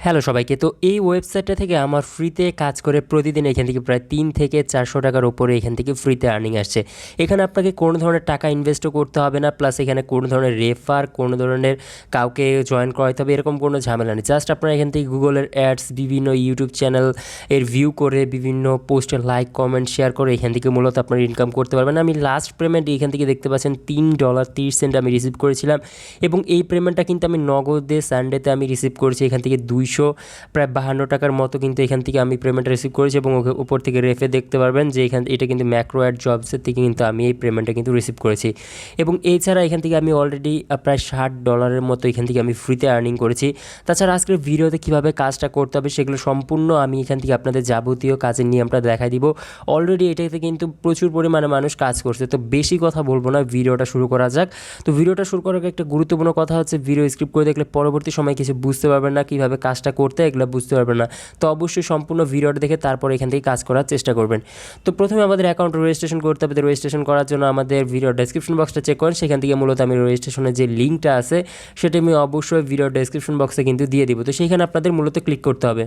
Hello সবাইকে। তো এই ওয়েবসাইটটা থেকে আমার ফ্রিতে কাজ করে প্রতিদিন এখান থেকে প্রায় 3 থেকে 400 টাকার উপরে এখান থেকে ফ্রিতে আর্নিং আসছে। এখানে আপনাকে কোনো ধরনের টাকা ইনভেস্টও করতে হবে না, প্লাস এখানে কোনো ধরনের রেফার, কোনো ধরনের কাউকে জয়েন করাতে হবে এরকম কোনো ঝামেলা নেই। জাস্ট আপনারা এখান থেকে গুগলের অ্যাডস, বিভিন্ন ইউটিউব চ্যানেল এর ভিউ করে, বিভিন্ন পোস্টে লাইক, কমেন্ট, শেয়ার করে এখান থেকে মূলত আপনারা ইনকাম করতে পারবেন। আমি লাস্ট পেমেন্ট এখান থেকে দেখতে পাচ্ছেন $3.30 আমি রিসিভ করেছিলাম, এবং এই পেমেন্টটা কিন্তু আমি নগদে সানডেতে আমি রিসিভ করেছি এখান থেকে প্রায় 52 টাকার মতো কিন্তু এখান থেকে আমি পেমেন্ট রিসিভ করেছি। এবং উপর থেকে রেফে দেখতে পারবেন যে এটা কিন্তু ম্যাক্রো অ্যাড জবসের থেকে কিন্তু আমি এই পেমেন্টটা কিন্তু রিসিভ করেছি। এবং এছাড়া এখান থেকে আমি অলরেডি প্রায় $60 মতো এখান থেকে আমি ফ্রিতে আর্নিং করেছি। তাছাড়া আজকের ভিডিওতে কীভাবে কাজটা করতে হবে সেগুলো সম্পূর্ণ আমি এখান থেকে আপনাদের যাবতীয় কাজের নিয়মটা দেখাই দিব। অলরেডি এটাতে কিন্তু প্রচুর পরিমাণে মানুষ কাজ করছে, তো বেশি কথা বলবো না, ভিডিওটা শুরু করা যাক। তো ভিডিওটা শুরু করার একটা গুরুত্বপূর্ণ কথা হচ্ছে, ভিডিও স্ক্রিপ্ট করে দেখলে পরবর্তী সময় কিছু বুঝতে পারবেন না, কীভাবে কাজটা করতে এগুলো বুঝতে পারবেন না। তো অবশ্যই সম্পূর্ণ ভিডিওটা দেখে তারপর এখান থেকে কাজ করার চেষ্টা করবেন। তো প্রথমে আমাদের অ্যাকাউন্ট রেজিস্ট্রেশন করতে হবে। রেজিস্ট্রেশন করার জন্য আমাদের ভিডিও ডেসক্রিপশন বক্সটা চেক করেন, সেখান থেকে মূলত আমি রেজিস্ট্রেশনের যে লিঙ্কটা আছে সেটা আমি অবশ্যই ভিডিও ডেসক্রিপশন বক্সে কিন্তু দিয়ে দিব। তো সেইখানে আপনাদের মূলত ক্লিক করতে হবে।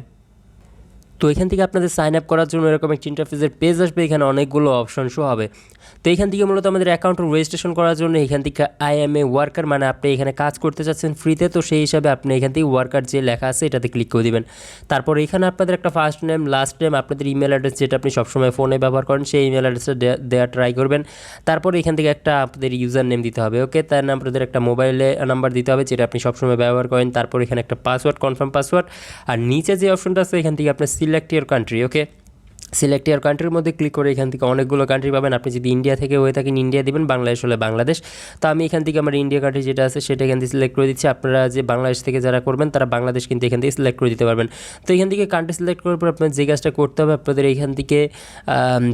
তো এখান থেকে আপনাদের সাইন আপ করার জন্য এরকম একটা ইন্টারফেসের পেজ আসবে, এখানে অনেকগুলো অপশন শো হবে। তো এখান থেকে মূলত আমাদের অ্যাকাউন্ট রেজিস্ট্রেশন করার জন্য এখান থেকে আই এম এ ওয়ার্কার, মানে আপনি এখানে কাজ করতে চাচ্ছেন ফ্রিতে, তো সেই হিসাবে আপনি এখান থেকে ওয়ার্কার যে লেখা আছে এটাতে ক্লিক করে দেবেন। তারপর এখানে আপনাদের একটা ফার্স্ট নেম, লাস্ট নেম, আপনাদের ইমেল অ্যাড্রেস যেটা আপনি সবসময় ফোনে ব্যবহার করেন সেই ইমেল অ্যাড্রেসটা দেওয়া ট্রাই করবেন। তারপর এখান থেকে একটা আপনাদের ইউজার নেম দিতে হবে, ওকে। তার নাম আপনাদের একটা মোবাইলে নাম্বার দিতে হবে যেটা আপনি সবসময় ব্যবহার করেন। তারপর এখানে একটা পাসওয়ার্ড, কনফার্ম পাসওয়ার্ড, আর নিচে যে অপশনটা আছে এখান থেকে আপনার select your country, okay. Select ইয়ার কান্ট্রির মধ্যে ক্লিক করে এখান থেকে অনেকগুলো কান্ট্রি পাবেন। আপনি যদি ইন্ডিয়া থেকে হয়ে থাকেন ইন্ডিয়া দিবেন, বাংলাদেশ হলে বাংলাদেশ। তো আমি এখান থেকে আমার ইন্ডিয়া কান্ট্রি যেটা আছে সেটা এখান থেকে সিলেক্ট করে দিচ্ছি। আপনারা যে বাংলাদেশ থেকে যারা করবেন তারা বাংলাদেশ কিন্তু এখান থেকে সিলেক্ট করে দিতে পারবেন। তো এখান থেকে কান্ট্রি সিলেক্ট করার পর আপনার যে কাজটা করতে হবে, আপনাদের এখান থেকে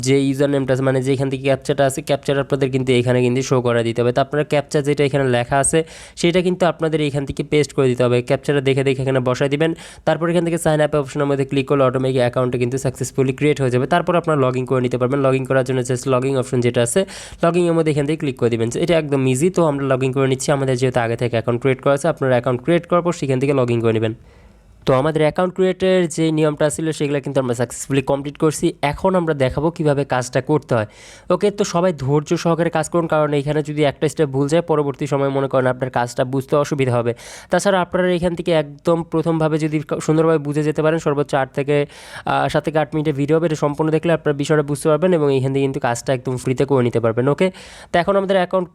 যে ইউজার নেমটা আছে, মানে যে এখান থেকে ক্যাপচাটা আছে, ক্যাপচার আপনাদের কিন্তু এখানে কিন্তু শো করা দিতে হবে। তো আপনারা ক্যাপচার যেটা এখানে লেখা আছে সেটা কিন্তু আপনাদের এখান থেকে পেস্ট করে দিতে হবে। ক্যাপচারটা দেখে দেখে এখানে বসাই দিবেন। তারপর এখান থেকে সাইন আপ অপশনের মধ্যে ক্লিক করলে অটোমেটিক অ্যাকাউন্টে কিন্তু সাকসেসফুলি ক্রিয়েট হয়ে যাবে। তারপর আপনার লগ ইন করে নিতে পারবেন। লগ ইন করার জন্য জাস্ট লগ ইন অপশন যেটা আছে, লগ ইনের মধ্যে এখান থেকে ক্লিক করে দেবেন। এটা একদম ইজি। তো আমরা লগ ইন করে নিচ্ছি। আমাদের যেহেতু আগে থেকে অ্যাকাউন্ট ক্রিয়েট করা আছে, আপনারা অ্যাকাউন্ট ক্রিয়েট করার পর সেখান থেকে লগ ইন করে নেবেন। তো আমাদের অ্যাকাউন্ট ক্রিয়েটের যে নিয়মটা ছিল সেগুলো কিন্তু আমরা সাকসেসফুলি কমপ্লিট করছি। এখন আমরা দেখাবো কীভাবে কাজটা করতে হয়, ওকে। তো সবাই ধৈর্য সহকারে কাজ করুন, কারণ এখানে যদি একটা স্টেপ ভুল যায় পরবর্তী সময় মনে করেন আপনার কাজটা বুঝতে অসুবিধা হবে। তাছাড়া আপনারা এখান থেকে একদম প্রথমভাবে যদি সুন্দরভাবে বুঝে যেতে পারেন, সর্বোচ্চ 7 থেকে 8 মিনিটের ভিডিও হবে, এটা সম্পূর্ণ দেখলে আপনার বিষয়টা বুঝতে পারবেন এবং এখান থেকে কিন্তু কাজটা একদম ফ্রিতে করে নিতে পারবেন, ওকে। তো এখন আমাদের অ্যাকাউন্ট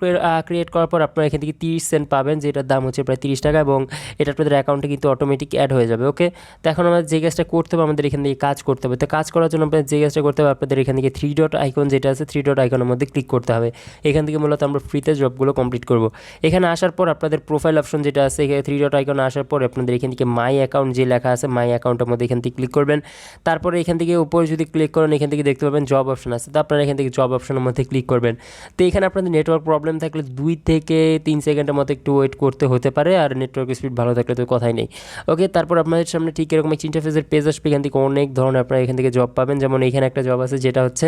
ক্রিয়েট করার পর আপনারা এখান থেকে 30 সেন্ট পাবেন, যেটার দাম হচ্ছে প্রায় 30 টাকা, এবং এটা আপনাদের অ্যাকাউন্টে কিন্তু অটোমেটিক অ্যাড হয়ে যাবে, ওকে। তো এখন আমাদের যে কাজটা করতে হবে, আমাদের এখান থেকে কাজ করতে হবে। তো কাজ করার জন্য আপনাদের যে কাজটা করতে হবে, আপনাদের এখান থেকে 3 ডট আইকন যেটা আছে, 3 ডট আইকনের মধ্যে ক্লিক করতে হবে। এখান থেকে মূলত আমরা ফ্রিতে জবগুলো কমপ্লিট করব। এখানে আসার পর আপনাদের প্রোফাইল অপশন যেটা আছে, এখানে 3 ডট আইকন আসার পর আপনাদের এখান থেকে মাই অ্যাকাউন্ট যে লেখা আছে, মাই অ্যাকাউন্টের মধ্যে এখান থেকে ক্লিক করবেন। তারপরে এখান থেকে উপরে যদি ক্লিক করেন এখান থেকে দেখতে পাবেন জব অপশন আছে, তো আপনারা এখান থেকে জব অপশনের মধ্যে ক্লিক করবেন। তো এখানে আপনাদের নেটওয়ার্ক প্রবলেম থাকলে 2 থেকে 3 সেকেন্ডের মতো একটু ওয়েট করতে হতে পারে, আর নেটওয়ার্ক স্পিড ভালো থাকলে তো কথাই নেই, ওকে। তারপর আপনাদের সামনে ঠিক এরকম একটা ইন্টারফেসের পেজ আসবে। এখান থেকে অনেক ধরনের আপনারা এখান থেকে জব পাবেন। যেমন এখানে একটা জব আছে যেটা হচ্ছে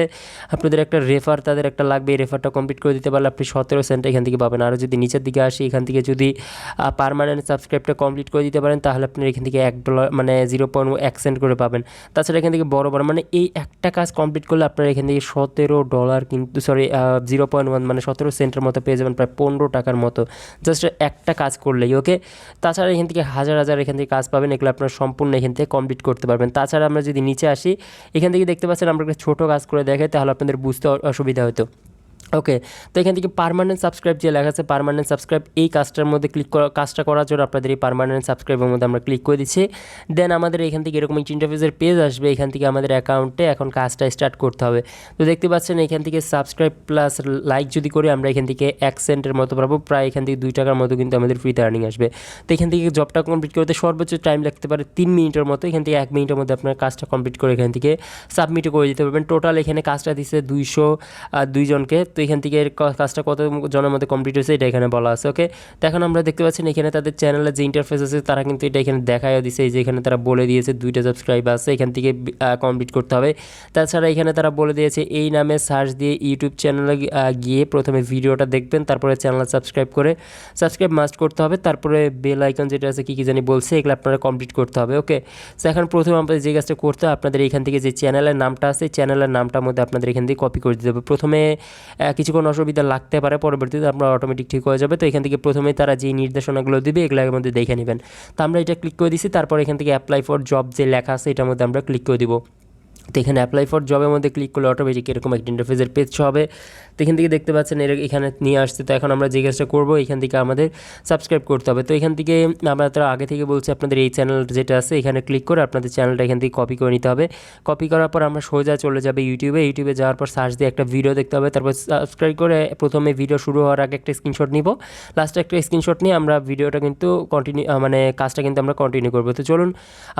আপনাদের একটা রেফার তাদের একটা লাগবে, এই রেফারটা কমপ্লিট করে দিতে পারলে আপনি 17 সেন্ট এখান থেকে পাবেন। আরও যদি নিচের দিকে আসি, এখান থেকে যদি পার্মানেন্ট সাবস্ক্রাইবটা কমপ্লিট করে দিতে পারেন তাহলে আপনার এখান থেকে $1 মানে 0.1 সেন্ট করে পাবেন। তাছাড়া এখান থেকে বড় মানে এই একটা কাজ কমপ্লিট করলে আপনারা এখান থেকে $17 কিন্তু 0.1 মানে 17 সেন্টের মতো পেয়ে যাবেন, প্রায় 15 টাকার মতো, জাস্ট একটা কাজ করলেই, ওকে। তাছাড়া এখান থেকে হাজার হাজার এখান থেকে কাজ পাবেন, এগুলো আপনারা সম্পূর্ণ এখান থেকে কমপ্লিট করতে পারবেন। তাছাড়া আমরা যদি নিচে আসি, এখান থেকে দেখতে পাচ্ছেন আমরা একটা ছোটো কাজ করে দেখাই, তাহলে আপনাদের বুঝতে অসুবিধা হতো, ওকে। তো এখান থেকে পার্মানেন্ট সাবস্ক্রাইব যে লেখা আছে, পার্মানেন্ট সাবস্ক্রাইব এই কাজটার মধ্যে কাজটা করার জন্য আপনাদের এই পার্মানেন্ট সাবস্ক্রাইবের মধ্যে আমরা ক্লিক করে দিচ্ছি। দেন আমাদের এখান থেকে এরকম একটা ইন্টারফেসের পেজ আসবে। এখান থেকে আমাদের অ্যাকাউন্টে এখন কাজটা স্টার্ট করতে হবে। তো দেখতে পাচ্ছেন এখান থেকে সাবস্ক্রাইব প্লাস লাইক যদি করি আমরা এখান থেকে 1 সেন্টের মতো পাবো, প্রায় এখান থেকে 2 টাকার মতো কিন্তু আমাদের ফ্রিতে আর্নিং আসবে। তো এখান থেকে জবটা কমপ্লিট করতে সর্বোচ্চ টাইম লাগতে পারে 3 মিনিটের মতো। এখান থেকে 1 মিনিটের মধ্যে আপনার কাজটা কমপ্লিট করে এখান থেকে সাবমিটও করে দিতে পারবেন। টোটাল এখানে কাজটা দিচ্ছে 202 জনকে। তো তো এখান থেকে কাজটা কত জনের মধ্যে কমপ্লিট হয়েছে এটা এখানে বলা আছে। ওকে, তো এখন আমরা দেখতে পাচ্ছেন এখানে তাদের চ্যানেলের যে ইন্টারফেস আছে তারা কিন্তু এটা এখানে দেখাইও দিছে, এই যে এখানে তারা বলে দিয়েছে 2টা সাবস্ক্রাইব আছে, এখান থেকে কমপ্লিট করতে হবে। তাছাড়া এখানে তারা বলে দিয়েছে এই নামে সার্চ দিয়ে ইউটিউব চ্যানেলে গিয়ে প্রথমে ভিডিওটা দেখবেন, তারপরে চ্যানেল সাবস্ক্রাইব মাস্ট করতে হবে, তারপরে বেল আইকন যেটা আছে কী জানি বলছে এগুলো আপনারা কমপ্লিট করতে হবে। ওকে, তো এখন প্রথমে আপনাদের যে কাজটা করতে হবে আপনাদের এখান থেকে যে চ্যানেলের নামটা আছে চ্যানেলের নামটার মধ্যে আপনাদের এখান থেকে কপি করে দিতে হবে। প্রথমে কিছুক্ষণ অসুবিধা লাগতে পারে, পরবর্তীতে আপনার অটোমেটিক ঠিক হয়ে যাবে। তো এখান থেকে প্রথমে তারা যে নির্দেশনাগুলো দিবে এগুলোর মধ্যে দেখে নেবেন। তো আমরা এটা ক্লিক করে দিছি, তারপর এখান থেকে অ্যাপ্লাই ফর জব যে লেখা আছে এটার মধ্যে আমরা ক্লিক করে দিব। তো এখানে অ্যাপ্লাই ফর জবের মধ্যে ক্লিক করলে অটোমেটিক এরকম একটা ইন্টারফেসের পেজ হবে। তো এখান থেকে দেখতে পাচ্ছেন এখানে নিয়ে আসছে। তো এখন আমরা যে কাজটা করবো এখান থেকে আমাদের সাবস্ক্রাইব করতে হবে। তো এখান থেকে আমরা তারা আগে থেকে বলছি আপনাদের এই চ্যানেল যেটা আছে এখানে ক্লিক করে আপনাদের চ্যানেলটা এখান থেকে কপি করে নিতে হবে। কপি করার পর আমরা সোজা চলে যাবে ইউটিউবে যাওয়ার পর সার্চ দিয়ে একটা ভিডিও দেখতে হবে, তারপর সাবস্ক্রাইব করে প্রথমে ভিডিও শুরু হওয়ার আগে একটা স্ক্রিনশট নিব, লাস্টে একটা স্ক্রিনশট নিয়ে আমরা ভিডিওটা কিন্তু কাজটা কিন্তু আমরা কন্টিনিউ করবো। তো চলুন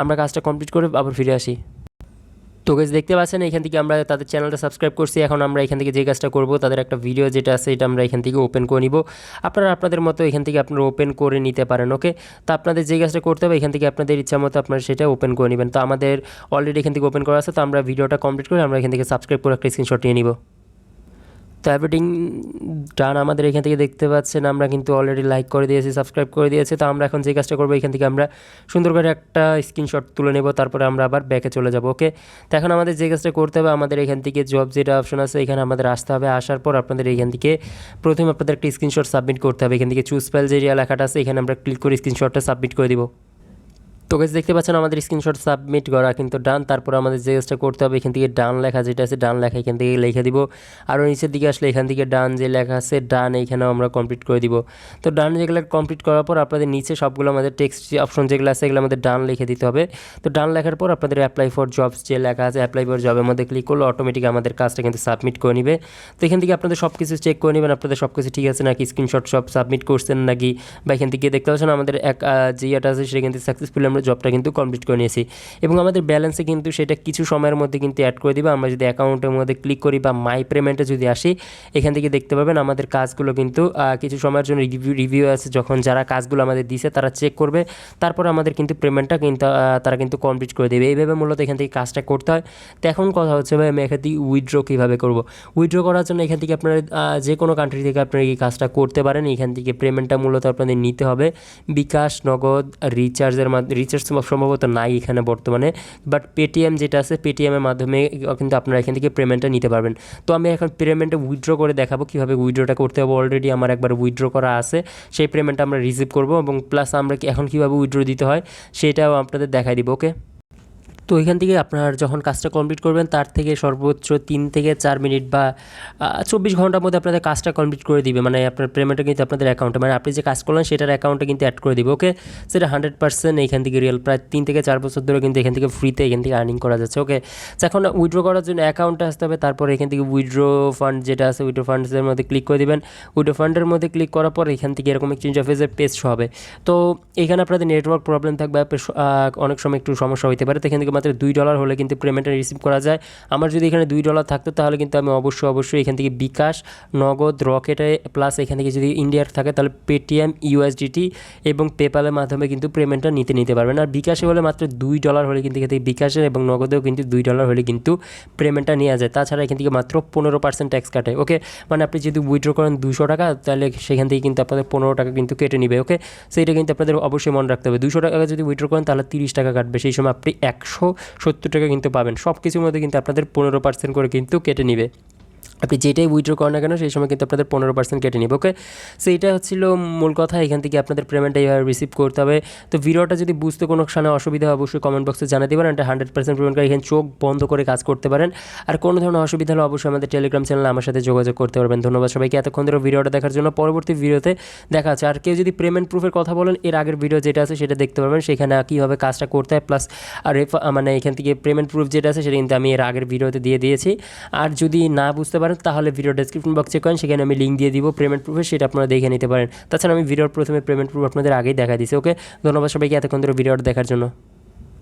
আমরা কাজটা কমপ্লিট করে আবার ফিরে আসি। তো গাইস দেখতে পাচ্ছেন এখান থেকে আমরা তাদের চ্যানেলটা সাবস্ক্রাইব করছি। এখন আমরা এখান থেকে যে কাজটা করব তাদের একটা ভিডিও যেটা আছে এটা আমরা এখান থেকে ওপেন করে নিব। আপনারা আপনাদের মতো এখান থেকে আপনারা ওপেন করে নিতে পারেন। ওকে, তো আপনাদের যে কাজটা করতে হবে এখান থেকে আপনাদের ইচ্ছা মতো আপনারা সেটা ওপেন করে নেবেন। তো আমাদের অলরেডি এখান থেকে ওপেন করা আছে, তো আমরা ভিডিওটা কমপ্লিট করে আমরা এখান থেকে সাবস্ক্রাইব করে একটা স্ক্রিনশট নিয়ে নিব। তো এভরিথিং ডান আমাদের এখান থেকে দেখতে পাচ্ছেন আমরা কিন্তু অলরেডি লাইক করে দিয়েছি, সাবস্ক্রাইব করে দিয়েছি। তো আমরা এখন যে কাজটা করবো এখান থেকে আমরা সুন্দর করে একটা স্ক্রিনশট তুলে নেব, তারপরে আমরা আবার ব্যাকে চলে যাব। ওকে, তো এখন আমাদের যে কাজটা করতে হবে আমাদের এখান থেকে জব যেটা অপশন আছে এখানে আমাদের আসতে হবে। আসার পর আপনাদের এখান থেকে প্রথমে আপনাদের একটা স্ক্রিনশট সাবমিট করতে হবে। এখান থেকে চুজ ফাইল যে লেখাটা আছে এখানে আমরা ক্লিক করে স্ক্রিনশটটা সাবমিট করে দিব। তো গাইস দেখতে পাচ্ছেন আমাদের স্ক্রিনশট সাবমিট করা কিন্তু ডান। তারপর আমাদের যে কাজটা করতে হবে এখান থেকে ডান লেখা যেটা আছে ডান লেখা এখান থেকে লিখে দিব। আরও নিচের দিকে আসলে এখান থেকে ডান যে লেখা আছে ডান এইখানেও আমরা কমপ্লিট করে দিব। তো ডান যেগুলো কমপ্লিট করার পর আপনাদের নিচে সবগুলো আমাদের টেক্সট অপশন যেগুলো আছে এগুলো আমাদের ডান লিখে দিতে হবে। তো ডান লেখার পর আপনাদের অ্যাপ্লাই ফর জবস যে লেখা আছে অ্যাপ্লাই ফর জবের মধ্যে ক্লিক করলে অটোমেটিক আমাদের কাজটা কিন্তু সাবমিট করে নেবে। তো এখান থেকে আপনাদের সব কিছু চেক করে নেবেন আপনাদের সব কিছু ঠিক আছে নাকি, স্ক্রিনশট সব সাবমিট করছেন নাকি, বা এখান থেকে দেখতে পাচ্ছেন আমাদের যে ইয়েটা আছে সেটা কিন্তু সাকসেসফুলি আমরা জবটা কিন্তু কমপ্লিট করে নিয়েছি এবং আমাদের ব্যালেন্সে কিন্তু সেটা কিছু সময়ের মধ্যে কিন্তু অ্যাড করে দিবে। আমরা যদি অ্যাকাউন্টের মধ্যে ক্লিক করি বা মাই পেমেন্টে যদি আসি এখান থেকে দেখতে পাবেন আমাদের কাজগুলো কিন্তু কিছু সময়ের জন্য রিভিউ আছে, যখন যারা কাজগুলো আমাদের দিছে তারা চেক করবে, তারপর আমাদের কিন্তু পেমেন্টটা কিন্তু তারা কিন্তু কমপ্লিট করে দেবে। এইভাবে মূলত এখান থেকে কাজটা করতে হয়। তো এখন কথা হচ্ছে ভাই আমি এখান থেকে উইথড্র কীভাবে করবো। উইথড্র করার জন্য এখান থেকে আপনারা যে কোনো কান্ট্রি থেকে আপনারা এই কাজটা করতে পারেন। এখান থেকে পেমেন্টটা মূলত আপনাদের নিতে হবে বিকাশ, নগদ, রিচার্জের মাধ্যমে। রিচার্জ সম্ভবত নাই এখানে বর্তমানে, বাট পেটিএম যেটা আছে পেটিএমের মাধ্যমে কিন্তু আপনারা এখান থেকে পেমেন্টটা নিতে পারবেন। তো আমি এখন পেমেন্টটা উইথড্র করে দেখাবো কীভাবে উইথড্রটা করতে হবে। অলরেডি আমার একবার উইথড্র করা আছে, সেই পেমেন্টটা আমরা রিসিভ করবো এবং প্লাস আমরা এখন কীভাবে উইথড্র দিতে হয় সেটাও আপনাদের দেখাই দিব। ওকে, তো এখান থেকে আপনার যখন কাজটা কমপ্লিট করবেন তার থেকে সর্বোচ্চ 3 থেকে 4 মিনিট বা 24 ঘন্টার মধ্যে আপনাদের কাজটা কমপ্লিট করে দিবে। মানে আপনার পেমেন্টটা কিন্তু আপনাদের অ্যাকাউন্টে, মানে আপনি যে কাজ করলেন সেটার অ্যাকাউন্টে কিন্তু অ্যাড করে দিবে। ওকে, সেটা 100% এখান থেকে রিয়েল। প্রায় 3 থেকে 4 বছর ধরে কিন্তু এখান থেকে ফ্রিতে এখান থেকে আর্নিং করা যাচ্ছে। ওকে, এখন উইথড্র করার জন্য অ্যাকাউন্টে আসতে হবে, তারপরে এখান থেকে উইথড্র ফান্ড যেটা আছে উইথড্র ফান্ডসের মধ্যে ক্লিক করে দেবেন। উইথড্র ফান্ডের মধ্যে ক্লিক করার পর এখান থেকে এরকম একটা ইন্টারফেসের পেজ হবে। তো এখানে আপনাদের নেটওয়ার্ক প্রবলেম থাকবে, অনেক সময় একটু সমস্যা হতে পারে। তো এখান থেকে মাত্র $2 হলে কিন্তু পেমেন্টটা রিসিভ করা যায়। আমার যদি এখানে $2 থাকতো তাহলে কিন্তু আমি অবশ্যই এখান থেকে বিকাশ, নগদ, রকেটে প্লাস এখান থেকে যদি ইন্ডিয়ার থাকে তাহলে পেটিএম, ইউএসডিটি এবং পেপ্যালের মাধ্যমে কিন্তু পেমেন্টটা নিতে পারবেন। আর বিকাশে হলে মাত্র $2 হলে কিন্তু এখান থেকে বিকাশের এবং নগদেও কিন্তু $2 হলে কিন্তু পেমেন্টটা নেওয়া যায়। তাছাড়া এখান থেকে মাত্র 15% ট্যাক্স কাটে। ওকে, মানে আপনি যদি উইথড্র করেন $200 তাহলে সেখান থেকে কিন্তু আপনাদের $15 কিন্তু কেটে নেবে। ওকে, সেইটা কিন্তু আপনাদের অবশ্যই মনে রাখতে হবে। $200 যদি উইথড্র করেন তাহলে $30 কাটবে, সেই সময় আপনি $170 কিন্তু পাবেন। সব কিছুর মধ্যে কিন্তু আপনাদের 15% করে কিন্তু কেটে নেবে। আপনি যেটাই উইথড্র করেন না কেন সেই সময় কিন্তু আপনাদের 15% কেটে নেবে। ওকে, সো এইটা হচ্ছিল মূল কথা। এখান থেকে আপনাদের পেমেন্টটা এইভাবে রিসিভ করতে হবে। তো ভিডিওটা যদি বুঝতে কোনো সময় অসুবিধা হয় অবশ্যই কমেন্ট বক্সে জানাতে পারেন। এটা 100% পেমেন্ট করে এখানে চোখ বন্ধ করে কাজ করতে পারেন। আর কোনো ধরনের অসুবিধা হলে অবশ্যই আমাদের টেলিগ্রাম চ্যানেলে আমার সাথে যোগাযোগ করতে পারবেন। ধন্যবাদ সবাইকে এতক্ষণ ধরে ভিডিওটা দেখার জন্য। পরবর্তী ভিডিওতে দেখা আছে। আর কেউ যদি পেমেন্ট প্রুফের কথা বলেন এর আগের ভিডিও যেটা আছে সেটা দেখতে পারবেন, সেখানে কীভাবে কাজটা করতে হয় প্লাস আর মানে এখান থেকে পেমেন্ট প্রুফ যেটা আছে সেটা কিন্তু আমি এর আগের ভিডিওতে দিয়ে দিয়েছি। আর যদি না বুঝতে পারেন তাহলে ভিডিও ডেসক্রিপশন বক্স চেক করেন, সেখানে আমি লিঙ্ক দিয়ে দিব পেমেন্ট প্রুফে, সেটা আপনারা দেখে নিতে পারেন। তাছাড়া আমি ভিডিওর প্রথমে পেমেন্ট প্রুফ আপনাদের আগেই দেখা দিয়েছি। ওকে, ধন্যবাদ সবাইকে এতক্ষণ ধরে ভিডিওটা দেখার জন্য।